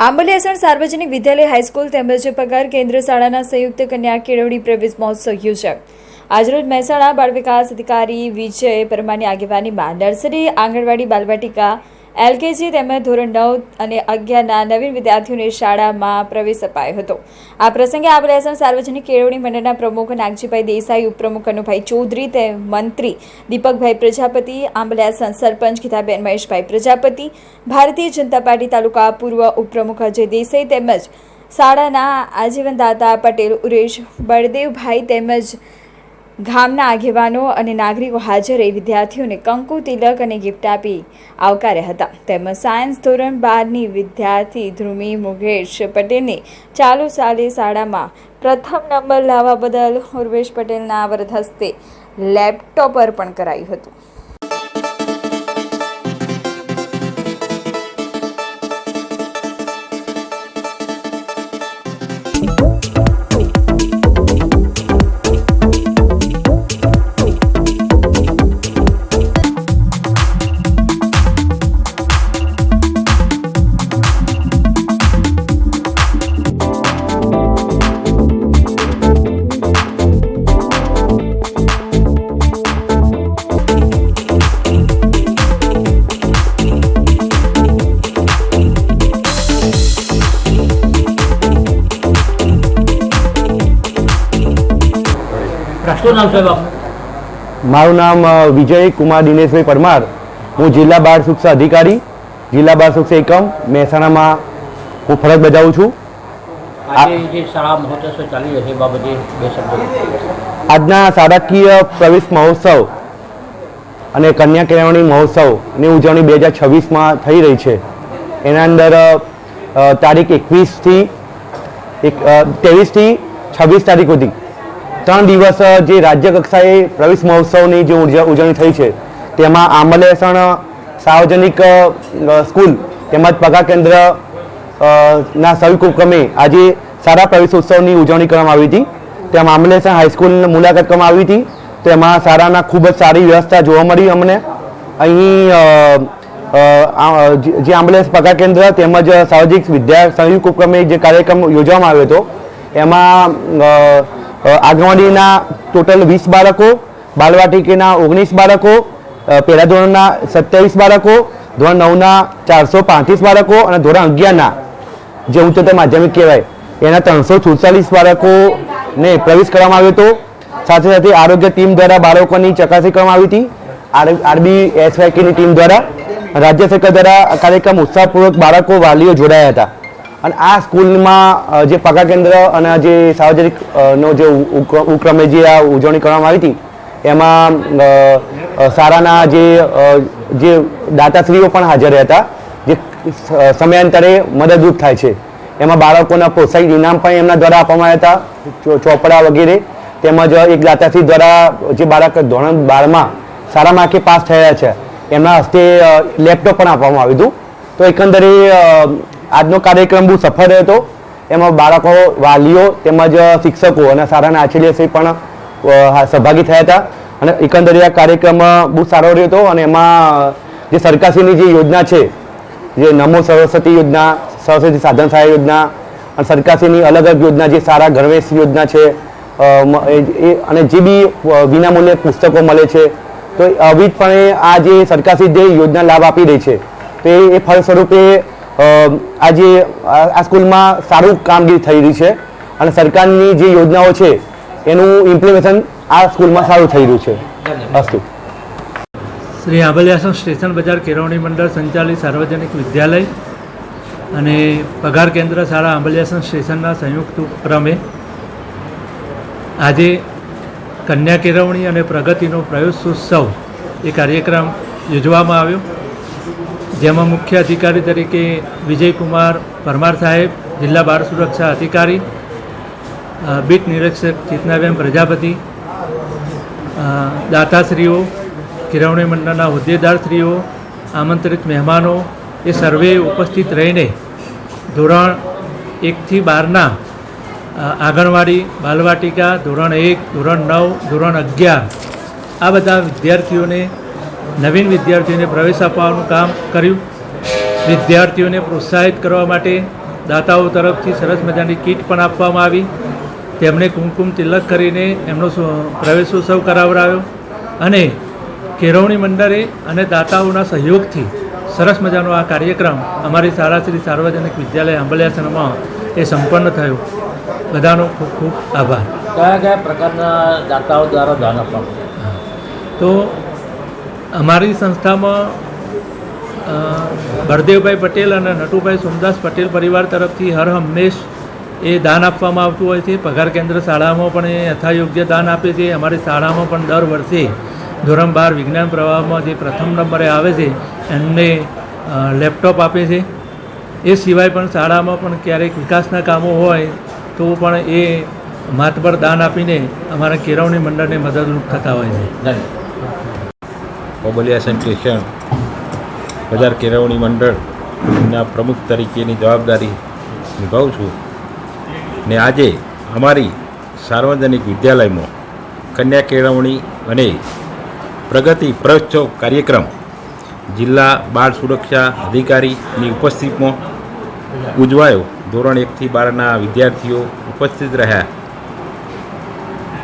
આંબલિયાસણ સાર્વજનિક વિદ્યાલય હાઈસ્કૂલ તેમજ પગાર કેન્દ્ર શાળાના સંયુક્ત કન્યા કેળવણી પ્રવેશ મહોત્સવ યોજાયો। આજરોજ મહેસાણા બાળ વિકાસ અધિકારી વિજય પરમારની આગેવાનીમાં નર્સરી, આંગણવાડી, બાલવાટિકા, LKG તેમજ ધોરણ 9 અને 11ના નવીન વિદ્યાર્થીઓને શાળામાં પ્રવેશ અપાયો હતો। આ પ્રસંગે આંબલિયાસણ સાર્વજનિક કેળવણી મંડળના પ્રમુખ નાગજીભાઈ દેસાઈ, ઉપપ્રમુખ કનુભાઈ ચૌધરી, મંત્રી દીપકભાઈ પ્રજાપતિ, આંબલિયાસણ સરપંચ ગીતાબેન મહેશભાઈ પ્રજાપતિ, ભારતીય જનતા પાર્ટી તાલુકા પૂર્વ ઉપપ્રમુખ અજય દેસાઈ તેમજ શાળાના આજીવનદાતા પટેલ ઉરેશ બળદેવભાઈ તેમજ ગામના આગેવાનો અને નાગરિકો હાજર રહી વિદ્યાર્થીઓને કંકુ, તિલક અને ગિફ્ટ આપી આવકાર્યા હતા। તેમજ સાયન્સ ધોરણ 12ની વિદ્યાર્થી ધ્રુમી મુકેશ પટેલને ચાલુ સાલે શાળામાં પ્રથમ નંબર લાવવા બદલ ઉર્વેશ પટેલના વરદ હસ્તે લેપટોપ અર્પણ કરાયું હતું। મારું નામ વિજય કુમાર દિનેશભાઈ પરમાર। હું જિલ્લા બાળ શિક્ષા અધિકારી, જિલ્લા બાળ શિક્ષા એકમ મહેસાણામાં હું ફરજ બજાવું છું। આજના શાળાકીય પ્રવેશ મહોત્સવ અને કન્યા કેળવણી મહોત્સવની ઉજવણી 2026માં થઈ રહી છે। એના અંદર તારીખ 23થી 26 તારીખ સુધી 3 દિવસ જે રાજ્ય કક્ષાએ પ્રવેશ મહોત્સવની જે ઉજવણી થઈ છે તેમાં આંબલિયાસણ સાર્વજનિક સ્કૂલ તેમજ પગાર કેન્દ્ર ના સંયુક્ત ઉપક્રમે આજે સારા પ્રવેશ ઉત્સવની ઉજવણી કરવામાં આવી હતી। તેમાં આંબલિયાસણ હાઈસ્કૂલની મુલાકાત કરવામાં આવી હતી। તેમાં શાળાના ખૂબ જ સારી વ્યવસ્થા જોવા મળી અમને। અહીં જે આંબલિયાસણ પગાર કેન્દ્ર તેમજ સાર્વજનિક વિદ્યા સંયુક્ત ઉપક્રમે જે કાર્યક્રમ યોજવામાં આવ્યો હતો એમાં આંગણવાડીના ટોટલ 20 બાળકો, બાલવાટિકાના 19 બાળકો, પહેલા ધોરણના 27 બાળકો, ધોરણ 9ના 435 બાળકો અને ધોરણ 11ના જે ઉચ્ચતર માધ્યમિક કહેવાય એના 347 બાળકોને પ્રવેશ કરવામાં આવ્યો હતો। સાથે સાથે આરોગ્ય ટીમ દ્વારા બાળકોની ચકાસણી કરવામાં આવી હતી। RBSYKની ટીમ દ્વારા રાજ્ય સરકાર દ્વારા કાર્યક્રમ ઉત્સાહપૂર્વક બાળકો વાલીઓ જોડાયા હતા। અને આ સ્કૂલમાં જે પગાર કેન્દ્ર અને જે સાર્વજનિક નો જે ઉપક્રમે જે આ ઉજવણી કરવામાં આવી હતી એમાં શાળાના જે દાતાશ્રીઓ પણ હાજર હતા જે સમયાંતરે મદદરૂપ થાય છે। એમાં બાળકોના પ્રોત્સાહિત ઇનામ પણ એમના દ્વારા આપવામાં આવ્યા હતા, ચોપડા વગેરે। તેમજ એક દાતાશ્રી દ્વારા જે બાળક ધોરણ 12માં સારા માર્કે પાસ થયા છે એમના હસ્તે લેપટોપ પણ આપવામાં આવ્યું હતું। તો એકંદરે આજનો કાર્યક્રમ બહુ સફળ રહ્યો હતો। એમાં બાળકો, વાલીઓ તેમજ શિક્ષકો અને શાળાના આચાર્યશ્રી પણ સહભાગી થયા હતા અને એકંદરે આ કાર્યક્રમ બહુ સારો રહ્યો હતો। અને એમાં જે સરકારશ્રીની જે યોજના છે, જે નમો સરસ્વતી યોજના, સરસ્વતી સાધન સહાય યોજના અને સરકારશ્રીની અલગ અલગ યોજના, જે સારા ગણવેશ યોજના છે અને જે બી વિનામૂલ્યે પુસ્તકો મળે છે, તો અવિરતપણે આ જે સરકારશ્રી જે યોજના લાભ આપી રહી છે તો એ ફળ સ્વરૂપે આજે આ સ્કૂલમાં સારું કામગીરી થઈ રહી છે અને સરકારની જે યોજનાઓ છે એનું ઇમ્પ્લિમેશન આ સ્કૂલમાં સારું થઈ રહ્યું છે। અસ્તુ। શ્રી આંબલિયાસણ સ્ટેશન બજાર કેળવણી મંડળ સંચાલિત સાર્વજનિક વિદ્યાલય અને પગાર કેન્દ્ર શાળા આંબલિયાસણ સ્ટેશનના સંયુક્ત ઉપક્રમે આજે કન્યા કેળવણી અને પ્રગતિનો પ્રવેશ ઉત્સવ એ કાર્યક્રમ યોજવામાં આવ્યો, જેમાં મુખ્ય અધિકારી તરીકે વિજયકુમાર પરમાર સાહેબ, જિલ્લા બાળ સુરક્ષા અધિકારી, બીટ નિરીક્ષક ચેતનાબેન પ્રજાપતિ, દાતાશ્રીઓ, કેળવણી મંડળના હોદ્દેદારશ્રીઓ, આમંત્રિત મહેમાનો એ સર્વે ઉપસ્થિત રહીને ધોરણ 1થી 12ના આંગણવાડી, બાલવાટિકા, ધોરણ 1, ધોરણ 9, ધોરણ 11 આ બધા વિદ્યાર્થીઓને નવીન વિદ્યાર્થીઓને પ્રવેશ આપવાનું કામ કર્યું। વિદ્યાર્થીઓને પ્રોત્સાહિત કરવા માટે દાતાઓ તરફથી સરસ મજાની કીટ પણ આપવામાં આવી. તેમને કુમકુમ તિલક કરીને એમનો પ્રવેશોત્સવ કરાવડાવ્યો અને કેળવણી મંડળે અને દાતાઓના સહયોગથી સરસ મજાનો આ કાર્યક્રમ અમારી શાળા શ્રી સાર્વજનિક વિદ્યાલય આંબલિયાસણમાં એ સંપન્ન થયો. બધાનો ખૂબ ખૂબ આભાર. કયા કયા પ્રકારના દાતાઓ દ્વારા દાન આપવામાં? તો અમારી સંસ્થામાં બળદેવભાઈ પટેલ અને નટુભાઈ સોમદાસ પટેલ પરિવાર તરફથી હર હંમેશ એ દાન આપવામાં આવતું હોય છે. પગાર કેન્દ્ર શાળામાં પણ એ યથાયોગ્ય દાન આપે છે. અમારી શાળામાં પણ દર વર્ષે ધોરણ 12 વિજ્ઞાન પ્રવાહમાં જે પ્રથમ નંબરે આવે છે એમને લેપટોપ આપે છે. એ સિવાય પણ શાળામાં પણ ક્યારેક વિકાસના કામો હોય તો પણ એ માતબર દાન આપીને અમારા કેળવણી મંડળને મદદરૂપ થતા હોય છે. ઓબલિયા સંકેશન બજાર કેળવણી મંડળના પ્રમુખ તરીકેની જવાબદારી નિભાવું છું ને આજે અમારી સાર્વજનિક વિદ્યાલયમાં કન્યા કેળવણી અને પ્રગતિ પ્રવેશોત્સવ કાર્યક્રમ જિલ્લા બાળ સુરક્ષા અધિકારીની ઉપસ્થિતિમાં ઉજવાયો. ધોરણ 1 થી 12ના વિદ્યાર્થીઓ ઉપસ્થિત રહ્યા.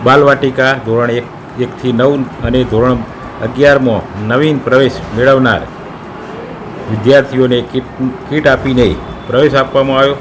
બાલવાટિકા ધોરણ 1 થી 9 અને ધોરણ 11માં નવીન પ્રવેશ મેળવનાર વિદ્યાર્થીઓને કીટ આપીને પ્રવેશ આપવામાં આવ્યો.